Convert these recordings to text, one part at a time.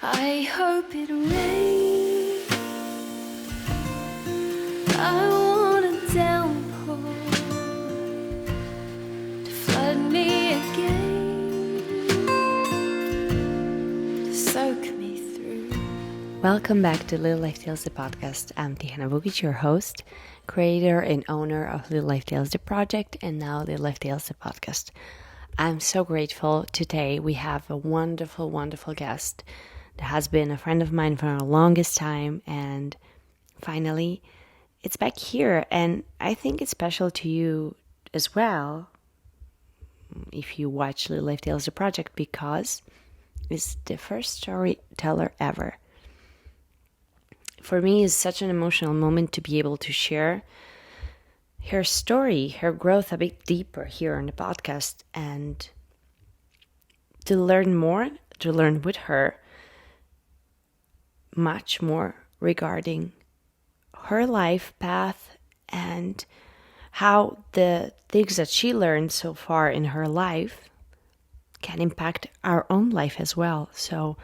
I hope it rains. I want a downpour to flood me again, to soak me through. Welcome back to Little Life Tales, the podcast. I'm Tihana, your host, creator and owner of Little Life Tales, the project, and now Little Life Tales, the podcast. I'm so grateful. Today we have a wonderful, wonderful guest that has been a friend of mine for the longest time, and finally it's back here. And I think it's special to you as well if you watch Little Life Tales, the project, because it's the first storyteller ever. For me, it's such an emotional moment to be able to share her story, her growth a bit deeper here on the podcast, and to learn more, to learn with her much more regarding her life path and how the things that she learned so far in her life can impact our own life as well. So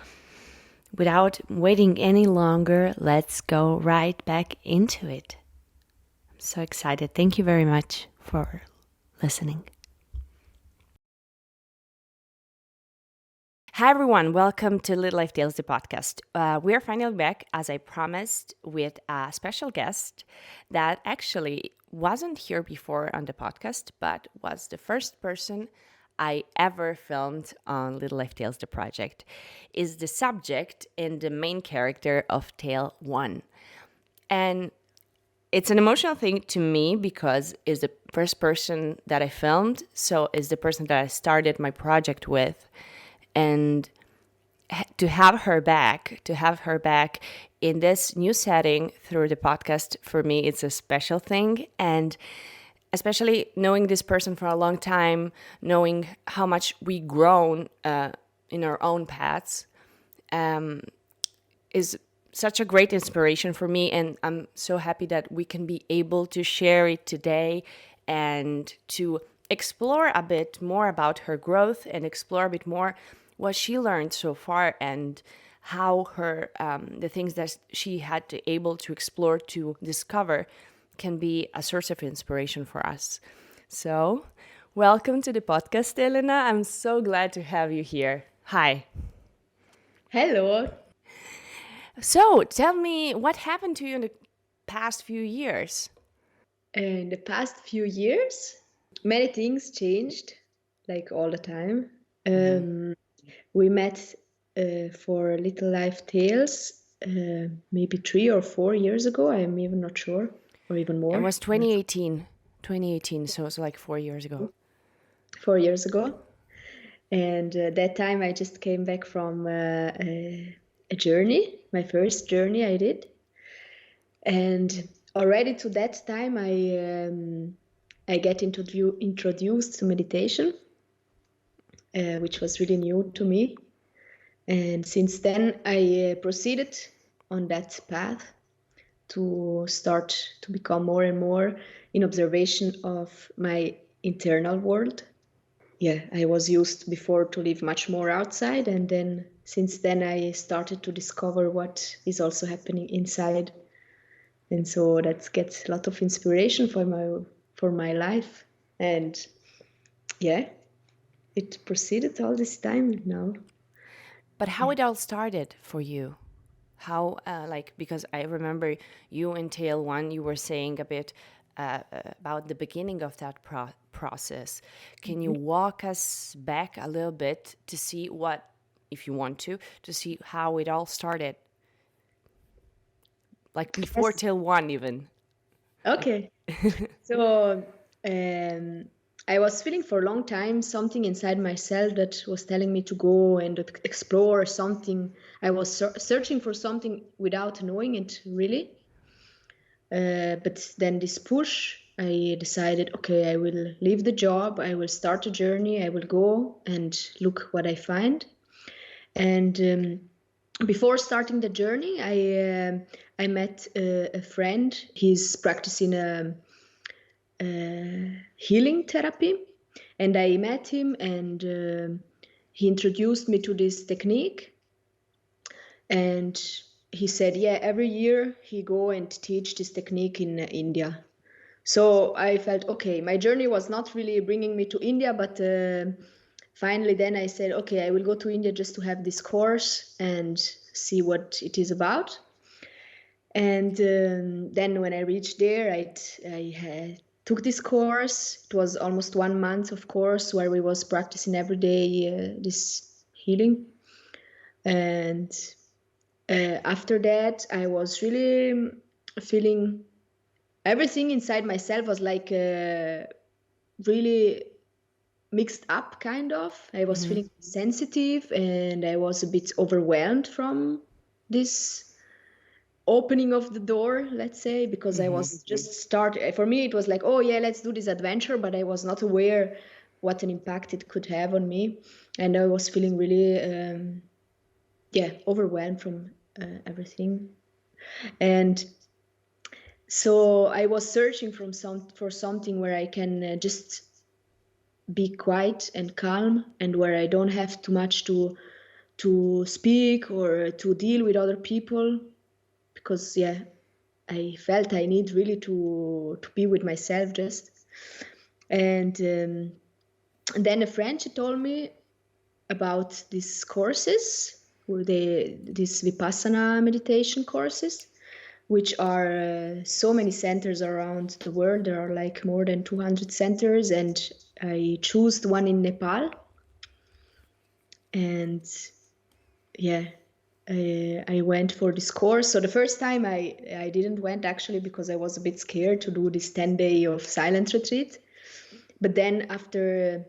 without waiting any longer, let's go right back into it. I'm so excited. Thank you very much for listening. Hi everyone, welcome to Little Life Tales, the podcast. We're finally back, as I promised, with a special guest that actually wasn't here before on the podcast, but was the first person I ever filmed on Little Life Tales, the project, is the subject and the main character of Tale 1. And it's an emotional thing to me because it's the first person that I filmed, so it's the person that I started my project with. And to have her back in this new setting through the podcast, for me, it's a special thing. And especially knowing this person for a long time, knowing how much we grown in our own paths, is such a great inspiration for me. And I'm so happy that we can be able to share it today and to explore a bit more about her growth and explore a bit more what she learned so far and how her the things that she had to able to explore, to discover, can be a source of inspiration for us. So welcome to the podcast, Elena. I'm so glad to have you here. Hi. Hello. So tell me, what happened to you in the past few years? In the past few years, many things changed, like all the time. We met for Little Life Tales maybe 3 or 4 years ago. I'm even not sure, or even more. It was 2018, so it's like 4 years ago. 4 years ago. And that time I just came back from a journey, my first journey I did. And already to that time I get introduced to meditation, which was really new to me. And since then I proceeded on that path to start to become more and more in observation of my internal world. Yeah, I was used before to live much more outside, and then since then I started to discover what is also happening inside. And so that gets a lot of inspiration for my life. And yeah, it proceeded all this time now. But how it all started for you? How, because I remember you in Tale 1, you were saying a bit about the beginning of that process. Can you walk us back a little bit to see what, if you want to see how it all started? Like before Yes. Tale 1 even. Okay. So I was feeling for a long time something inside myself that was telling me to go and explore something. I was searching for something without knowing it really. But then this push, I decided, okay, I will leave the job. I will start a journey. I will go and look what I find. And before starting the journey, I met a friend. He's practicing a healing therapy, and I met him, and he introduced me to this technique. And he said, yeah, every year he go and teach this technique in India. So I felt, okay, my journey was not really bringing me to India, but finally then I said, okay, I will go to India just to have this course and see what it is about. And then when I reached there, took this course. It was almost 1 month of course where we was practicing every day this healing. And after that, I was really feeling everything inside myself was like really mixed up, kind of. I was feeling sensitive and I was a bit overwhelmed from this opening of the door, let's say, because I was just started. For me, it was like, oh yeah, let's do this adventure, but I was not aware what an impact it could have on me, and I was feeling really, overwhelmed from everything. And so I was searching for something where I can just be quiet and calm, and where I don't have too much to speak or to deal with other people, because I felt I need really to be with myself just. And then a friend, she told me about these courses, these Vipassana meditation courses, which are so many centers around the world. There are like more than 200 centers, and I chose the one in Nepal. And I went for this course. So the first time I didn't went actually because I was a bit scared to do this 10-day of silent retreat. But then after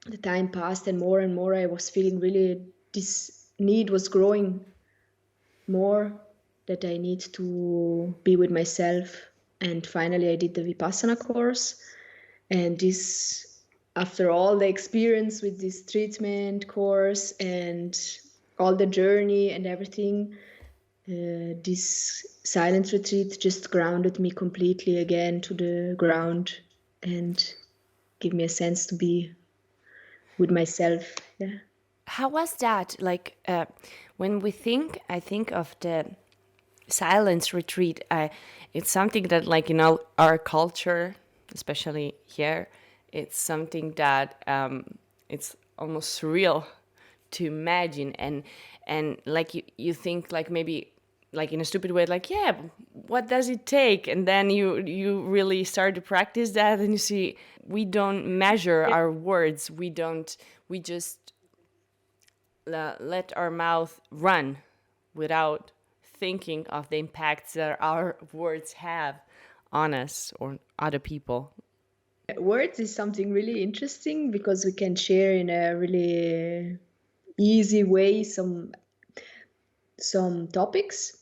the time passed and more, I was feeling really this need was growing more, that I need to be with myself. And finally I did the Vipassana course. And this, after all the experience with this treatment course and all the journey and everything, this silent retreat just grounded me completely again to the ground and give me a sense to be with myself. Yeah. How was that? Like, when I think of the silence retreat. It's something that, like, our culture, especially here, it's something that it's almost surreal to imagine, and like you think, like, maybe like in a stupid way, like, yeah, what does it take? And then you really start to practice that, and you see we don't measure our words. We just let our mouth run without thinking of the impacts that our words have on us or other people. Words is something really interesting because we can share in a really easy way some topics.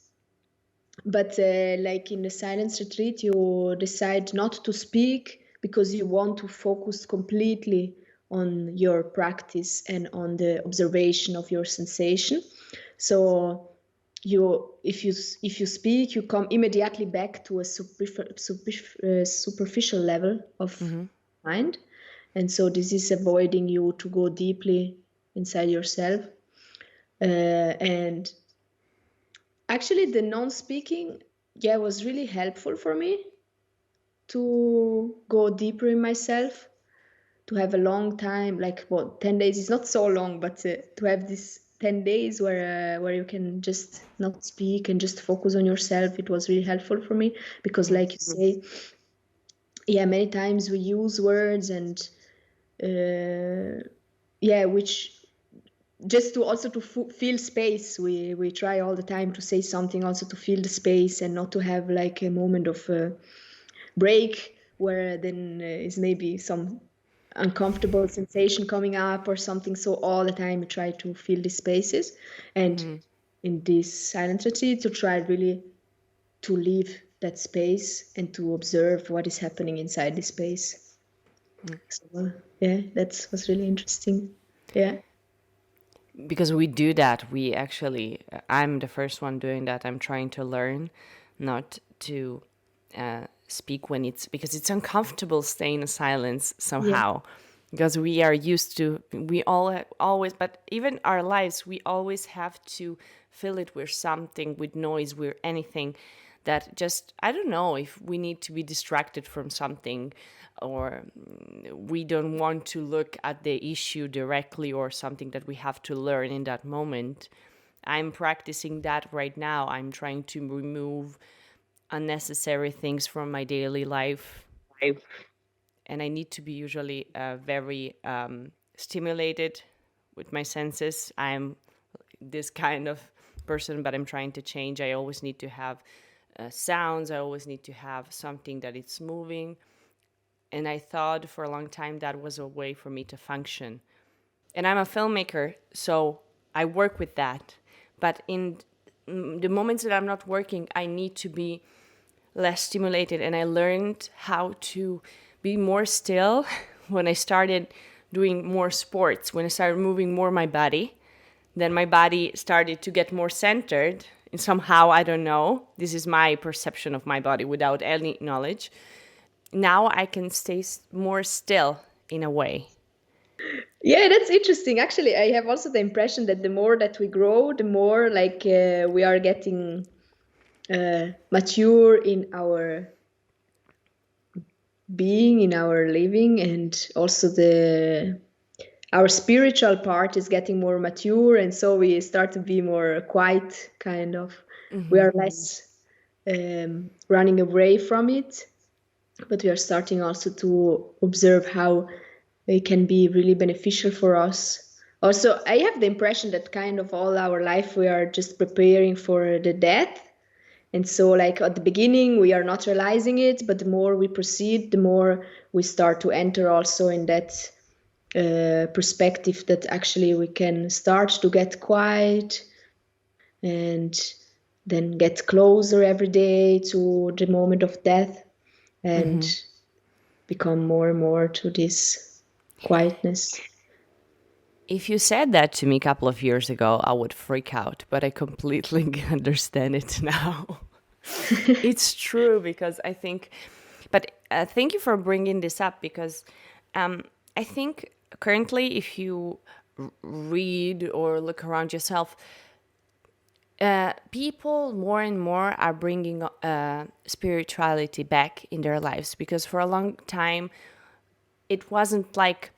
But like in the silence retreat, you decide not to speak because you want to focus completely on your practice and on the observation of your sensation. So if you speak, you come immediately back to a superficial level of mind, and so this is avoiding you to go deeply inside yourself. And actually, the non-speaking, was really helpful for me to go deeper in myself, to have a long time, like 10 days is not so long, but to have this 10 days where you can just not speak and just focus on yourself. It was really helpful for me because, like you say, many times we use words and which just to also to feel space. We try all the time to say something also to feel the space and not to have like a moment of break where then is maybe some uncomfortable sensation coming up or something. So all the time we try to fill these spaces, and in this silent retreat to try really to leave that space and to observe what is happening inside the space. So that was really interesting. Because we do that, we actually, I'm the first one doing that. I'm trying to learn not to speak when because it's uncomfortable staying in silence somehow. because we are used to, we all always, but even our lives, we always have to fill it with something, with noise, with anything that just, I don't know if we need to be distracted from something, or we don't want to look at the issue directly, or something that we have to learn in that moment. I'm practicing that right now. I'm trying to remove unnecessary things from my daily life, and I need to be usually very stimulated with my senses. I'm this kind of person, but I'm trying to change. I always need to have sounds. I always need to have something that it's moving. And I thought for a long time that was a way for me to function. And I'm a filmmaker, so I work with that. But in the moments that I'm not working, I need to be less stimulated. And I learned how to be more still when I started doing more sports, when I started moving more my body. Then my body started to get more centered. And somehow, I don't know, this is my perception of my body without any knowledge. Now I can stay more still in a way. Yeah, that's interesting. Actually, I have also the impression that the more that we grow, the more like we are getting mature in our being, in our living, and also the our spiritual part is getting more mature, and so we start to be more quiet, kind of. We are less running away from it, but we are starting also to observe how it can be really beneficial for us. Also, I have the impression that kind of all our life we are just preparing for the death. And so, like at the beginning, we are not realizing it, but the more we proceed, the more we start to enter also in that perspective that actually we can start to get quiet and then get closer every day to the moment of death and become more and more to this quietness. If you said that to me a couple of years ago, I would freak out, but I completely understand it now. It's true, because I think, but thank you for bringing this up, because I think currently, if you read or look around yourself, people more and more are bringing spirituality back in their lives, because for a long time it wasn't like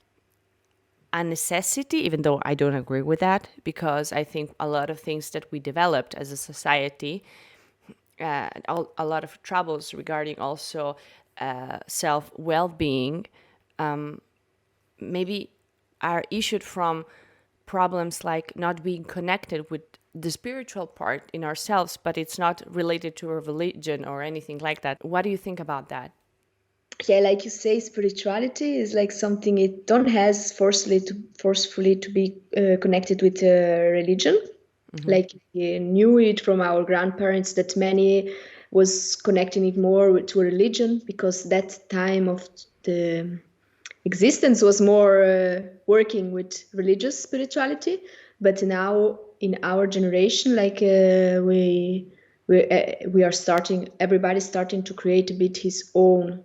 a necessity, even though I don't agree with that, because I think a lot of things that we developed as a society, a lot of troubles regarding also self well-being, maybe are issued from problems like not being connected with the spiritual part in ourselves, but it's not related to a religion or anything like that. What do you think about that? Yeah, like you say, spirituality is like something it don't has forcefully to be connected with religion. Like we knew it from our grandparents that many was connecting it more to religion, because that time of the existence was more working with religious spirituality. But now in our generation, like we are starting, everybody's starting to create a bit his own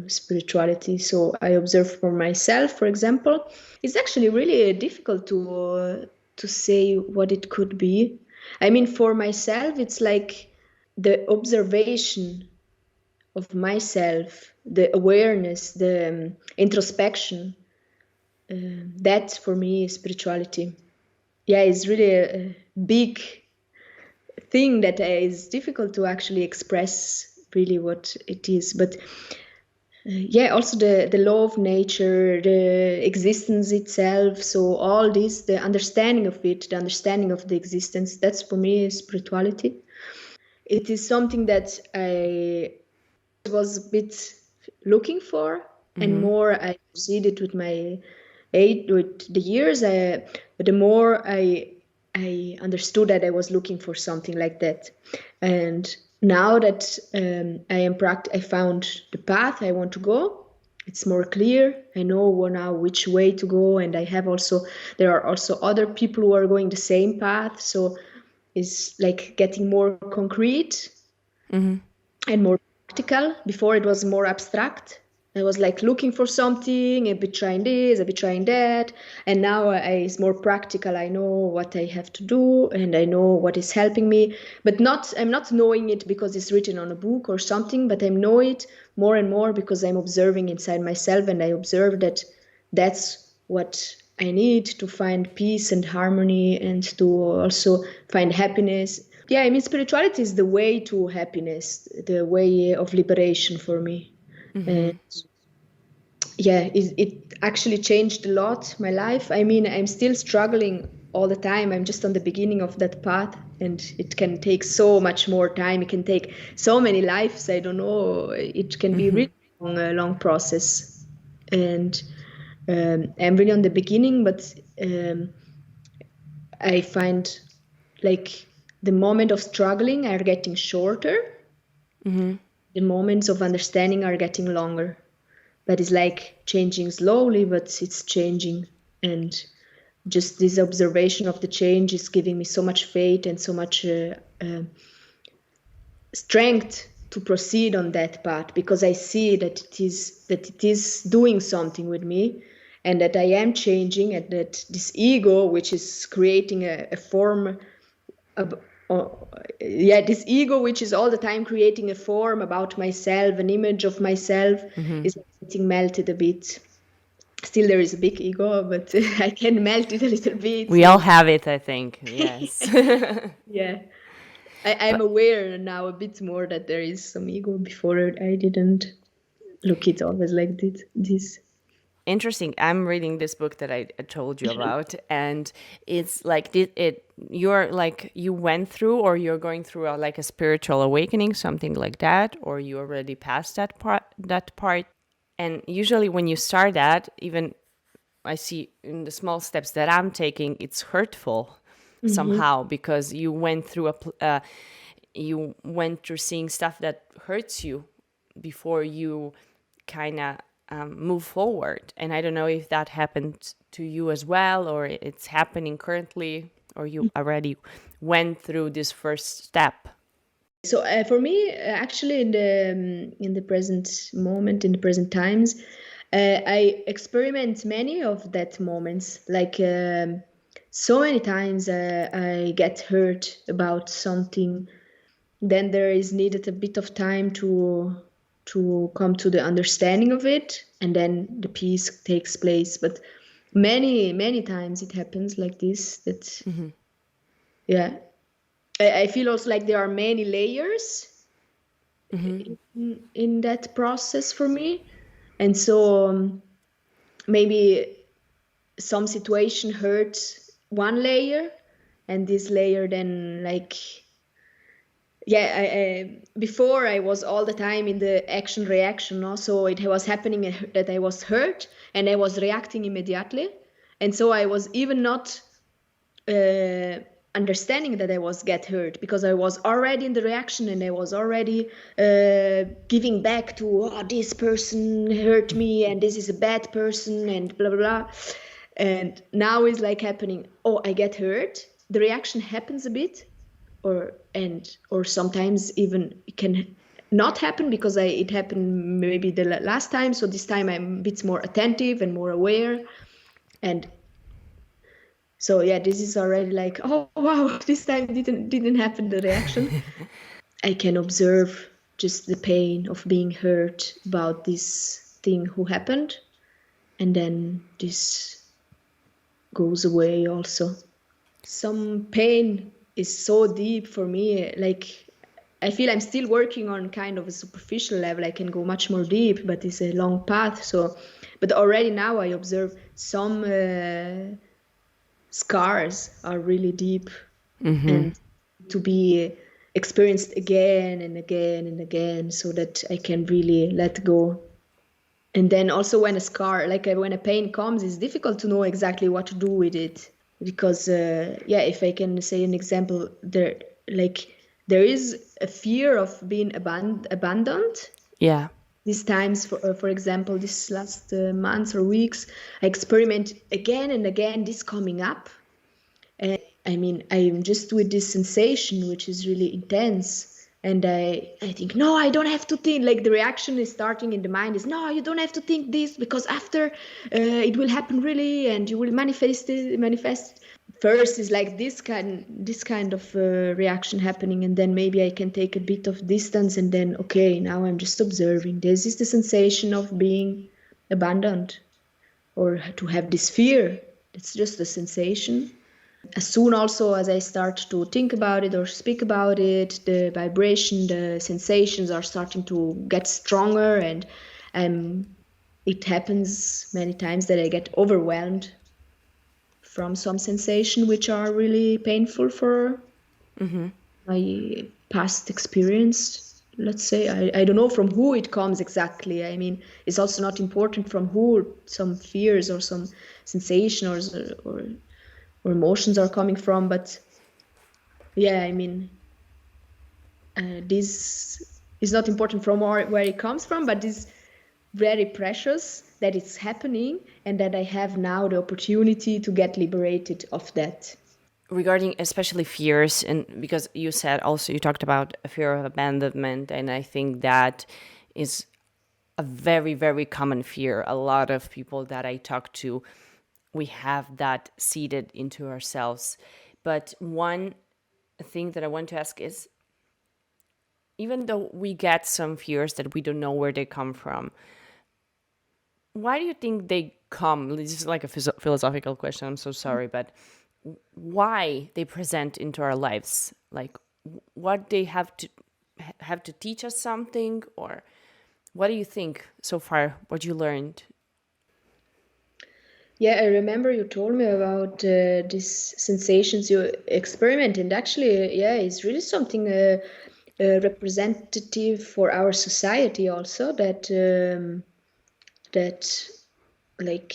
spirituality. So I observe for myself, for example, it's actually really difficult to say what it could be. I mean, for myself, it's like the observation of myself, the awareness, the introspection. That for me is spirituality. Yeah, it's really a big thing that is difficult to actually express really what it is. But yeah, also the law of nature, the existence itself. So all this, the understanding of it, the understanding of the existence, that's for me spirituality. It is something that I was a bit looking for, and more I proceeded with my age, with the years, the more I understood that I was looking for something like that. And now that I found the path I want to go. It's more clear. I know now which way to go, and there are also other people who are going the same path. So it's like getting more concrete and more practical. Before it was more abstract. I was like looking for something, a bit trying this, a bit trying that. And now it's more practical. I know what I have to do and I know what is helping me. But I'm not knowing it because it's written on a book or something, but I know it more and more because I'm observing inside myself, and I observe that that's what I need to find peace and harmony and to also find happiness. Yeah, I mean, spirituality is the way to happiness, the way of liberation for me. And yeah, it actually changed a lot my life. I mean, I'm still struggling all the time. I'm just on the beginning of that path, and it can take so much more time. It can take so many lives. I don't know. It can be really a long process. And I'm really on the beginning, but I find like the moment of struggling are getting shorter. The moments of understanding are getting longer. But it's like changing slowly, but it's changing. And just this observation of the change is giving me so much faith and so much strength to proceed on that path, because I see that it is doing something with me, and that I am changing, and that this ego, which is creating a form of, this ego which is all the time creating a form about myself, an image of myself, is getting melted a bit. Still there is a big ego, but I can melt it a little bit. We all have it, I think. Yes. Yeah, I'm aware now a bit more that there is some ego. Before I didn't look it always like this. Interesting. I'm reading this book that I told you about, and it's like you're like you went through, or you're going through like a spiritual awakening, something like that, or you already passed that part. And usually when you start that, even I see in the small steps that I'm taking, it's hurtful somehow, because you went through you went through seeing stuff that hurts you before you kind of move forward. And I don't know if that happened to you as well, or it's happening currently, or you already went through this first step. So for me, actually, in the present moment, in the present times, I experiment many of that moments. Like so many times, I get hurt about something. Then there is needed a bit of time to come to the understanding of it, and then the peace takes place. But many times it happens like this. That yeah. I feel also like there are many layers in that process for me. And so maybe some situation hurts one layer, and this layer then like, yeah, before I was all the time in the action reaction, no? So it was happening that I was hurt and I was reacting immediately. And so I was even not understanding that I was get hurt, because I was already in the reaction, and I was already giving back to, oh, this person hurt me and this is a bad person and blah blah blah. And now it's like happening, oh, I get hurt, the reaction happens a bit, or sometimes even it can not happen because it happened maybe the last time, so this time I'm a bit more attentive and more aware. And so yeah, this is already like, oh wow, this time didn't happen, the reaction. I can observe just the pain of being hurt about this thing who happened, and then this goes away also. Some pain is so deep for me, like I feel I'm still working on kind of a superficial level. I can go much more deep, but it's a long path. So, but already now I observe some scars are really deep, and to be experienced again and again and again, so that I can really let go. And then also when a scar, like when a pain comes, it's difficult to know exactly what to do with it, because if I can say an example, there is a fear of being abandoned. Yeah. These times, for example, this last months or weeks, I experiment again and again this coming up. And I mean, I'm just with this sensation, which is really intense, And I think, no, I don't have to think. Like the reaction is starting in the mind is, no, you don't have to think this because after it will happen really, and you will manifest it. Manifest first is like this kind of reaction happening, and then maybe I can take a bit of distance, and then okay, now I'm just observing. This is the sensation of being abandoned, or to have this fear. It's just a sensation. As soon also as I start to think about it or speak about it, the vibration, the sensations are starting to get stronger, and it happens many times that I get overwhelmed from some sensation which are really painful for my past experience. Let's say I don't know from who it comes exactly. I mean, it's also not important from who some fears or some sensation or emotions are coming from, but yeah, I mean, this is not important from where it comes from, but it's very precious that it's happening and that I have now the opportunity to get liberated of that. Regarding especially fears, and because you said also you talked about a fear of abandonment, and I think that is a very, very common fear. A lot of people that I talk to, we have that seeded into ourselves. But one thing that I want to ask is, even though we get some fears that we don't know where they come from, why do you think they come? This is like a philosophical question, I'm so sorry, but why they present into our lives? Like, what they have to teach us something, or what do you think so far, what you learned? Yeah, I remember you told me about these sensations you experiment, and actually, yeah, it's really something representative for our society also, that like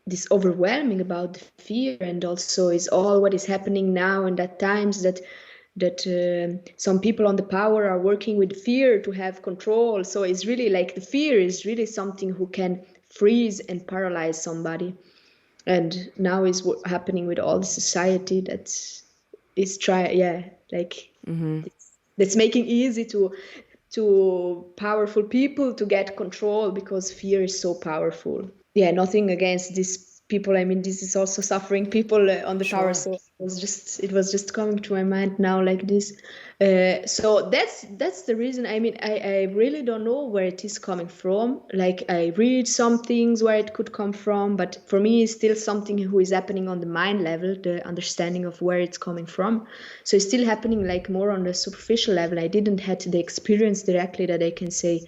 this overwhelming about the fear, and also is all what is happening now, and at times that some people on the power are working with fear to have control. So it's really like the fear is really something who can freeze and paralyze somebody. And now is what happening with all the society that is that's making easy to powerful people to get control because fear is so powerful. Yeah, nothing against these people. I mean, this is also suffering people on the power. So it was just coming to my mind now like this. So that's the reason. I mean, I really don't know where it is coming from. Like I read some things where it could come from, but for me, it's still something who is happening on the mind level, the understanding of where it's coming from. So it's still happening like more on the superficial level. I didn't have the experience directly that I can say,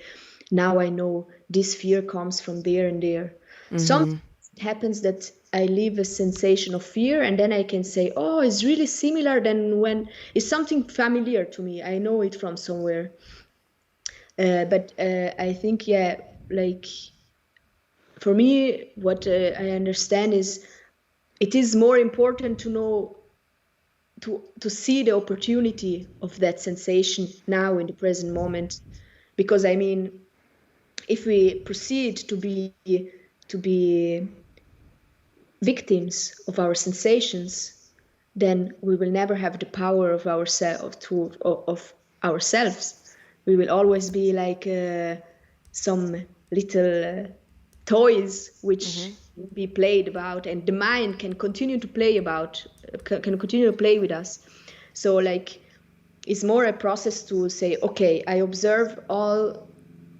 now I know this fear comes from there and there. Sometimes it happens that I leave a sensation of fear, and then I can say, oh, it's really similar than when it's something familiar to me. I know it from somewhere. But I think, yeah, like for me, what I understand is it is more important to know, to see the opportunity of that sensation now in the present moment. Because I mean, if we proceed to be victims of our sensations, then we will never have the power of ourselves. We will always be like some little toys which will be played about, and the mind can continue to play with us. So like it's more a process to say, okay, I observe all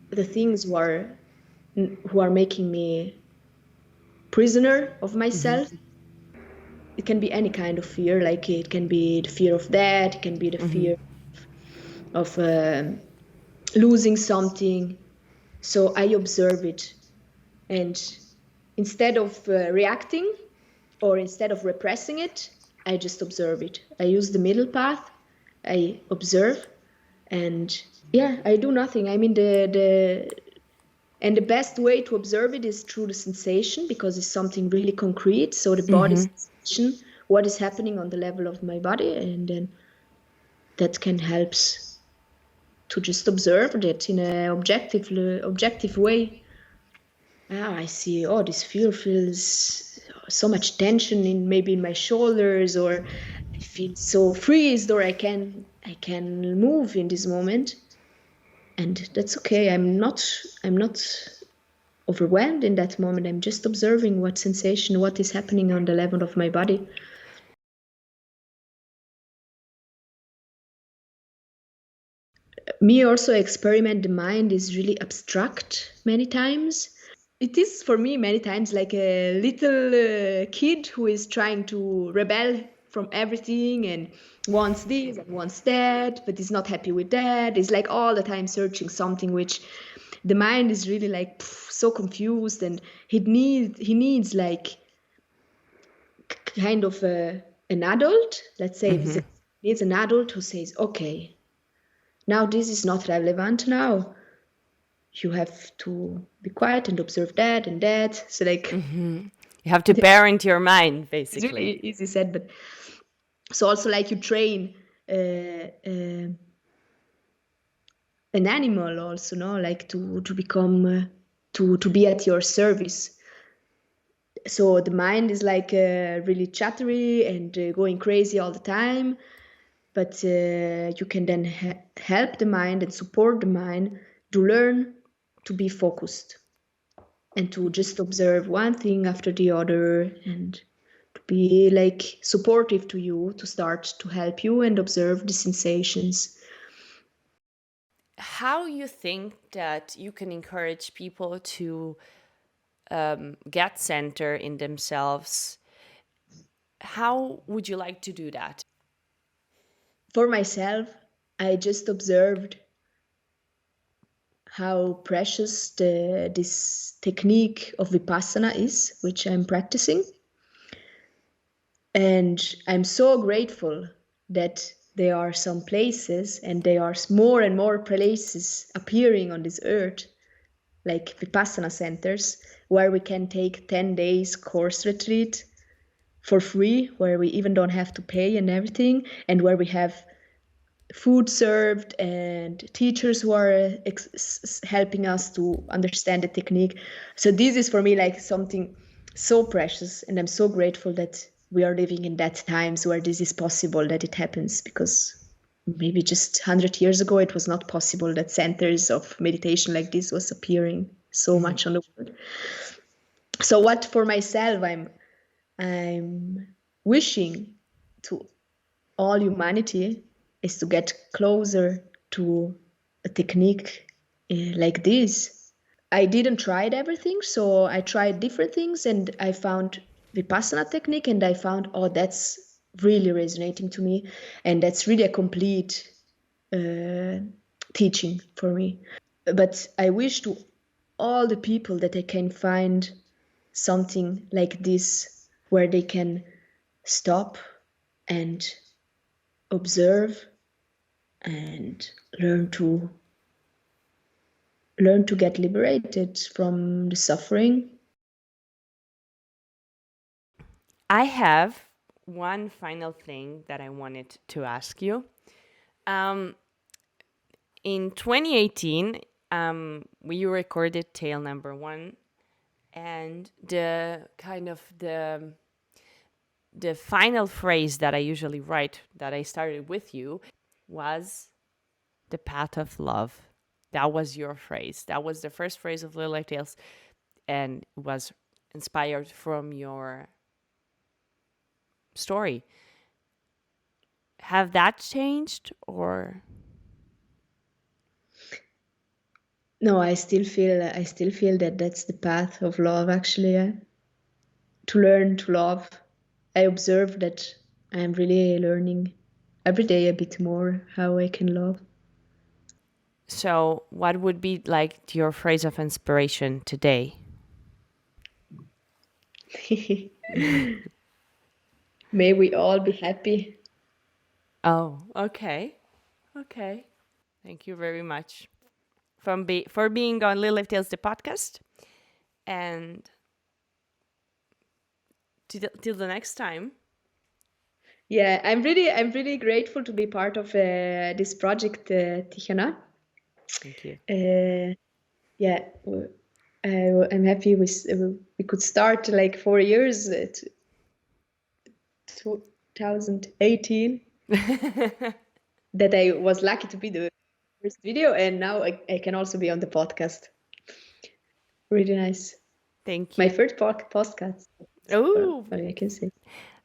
the things who are making me prisoner of myself. It can be any kind of fear, like it can be the fear of death, it can be the fear of losing something. So I observe it, and instead of reacting or instead of repressing it, I just observe it. I use the middle path. I observe, and yeah, I do nothing. I mean, the best way to observe it is through the sensation, because it's something really concrete. So the body sensation, what is happening on the level of my body, and then that can help to just observe that in an objective way. I see, oh, this fear feels so much tension maybe in my shoulders, or I feel so freezed, or I can I can move in this moment, and that's okay. I'm not overwhelmed in that moment. I'm just observing what sensation, what is happening on the level of my body. Me also experiment the mind is really abstract many times. It is for me many times like a little kid who is trying to rebel from everything and wants this and wants that, but is not happy with that. Is like all the time searching something which the mind is really like so confused, and he needs like kind of an adult. Let's say needs an adult who says, okay, now this is not relevant now. You have to be quiet and observe that and that. So like You have to parent your mind, it's basically. really easy said, but so also like you train an animal also, no, like to become to be at your service. So the mind is like really chattery and going crazy all the time, but you can then help the mind and support the mind to learn to be focused and to just observe one thing after the other, and to be like supportive to you, to start to help you and observe the sensations. How you think that you can encourage people to get center in themselves? How would you like to do that? For myself, I just observed how precious this technique of Vipassana is, which I'm practicing. And I'm so grateful that there are some places, and there are more and more places appearing on this earth, like Vipassana centers, where we can take 10 days course retreat for free, where we even don't have to pay and everything, and where we have food served and teachers who are helping us to understand the technique. So this is for me like something so precious, and I'm so grateful that we are living in that times where this is possible, that it happens, because maybe just 100 years ago it was not possible that centers of meditation like this was appearing so much on the world. So what for myself I'm wishing to all humanity is to get closer to a technique like this. I didn't try everything, so I tried different things, and I found Vipassana technique, and I found, oh, that's really resonating to me, and that's really a complete teaching for me. But I wish to all the people that I can find something like this where they can stop and observe and learn to get liberated from the suffering. I have one final thing that I wanted to ask you. In 2018, we recorded Tale number 1, and the final phrase that I usually write, that I started with you, was the path of love. That was your phrase. That was the first phrase of Little Life Tales, and was inspired from your story. Have that changed, or? No, I still feel that that's the path of love, actually. To learn to love. I observe that I am really learning every day a bit more how I can love. So, what would be like your phrase of inspiration today? May we all be happy. Oh, okay. Okay. Thank you very much for being on Little Life Tales, the podcast. And till the next time. Yeah, I'm really grateful to be part of this project, Tihana. Thank you. Yeah, I'm happy we could start like 4 years, 2018. that I was lucky to be the first video, and now I can also be on the podcast. Really nice. Thank My you. first podcast. Oh, I can say.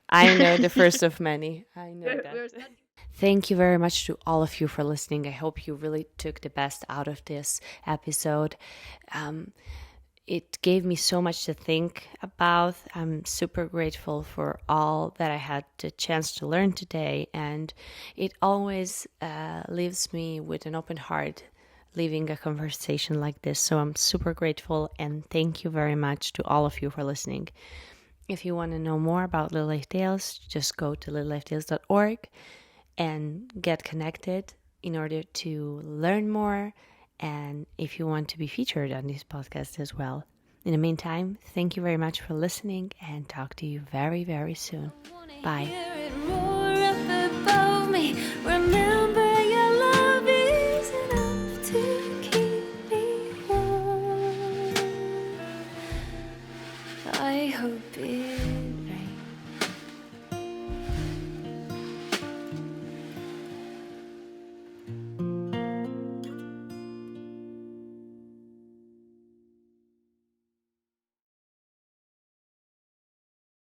I know, the first of many. I know We're that. starting. Thank you very much to all of you for listening. I hope you really took the best out of this episode. It gave me so much to think about. I'm super grateful for all that I had the chance to learn today, and it always leaves me with an open heart leaving a conversation like this. So I'm super grateful, and thank you very much to all of you for listening. If you want to know more about Little Life Tales, just go to littlelifetales.org and get connected in order to learn more, and if you want to be featured on this podcast as well. In the meantime, thank you very much for listening, and talk to you very, very soon. Bye. Hear it roar up above me. Remember, your love is enough to keep me warm. I hope it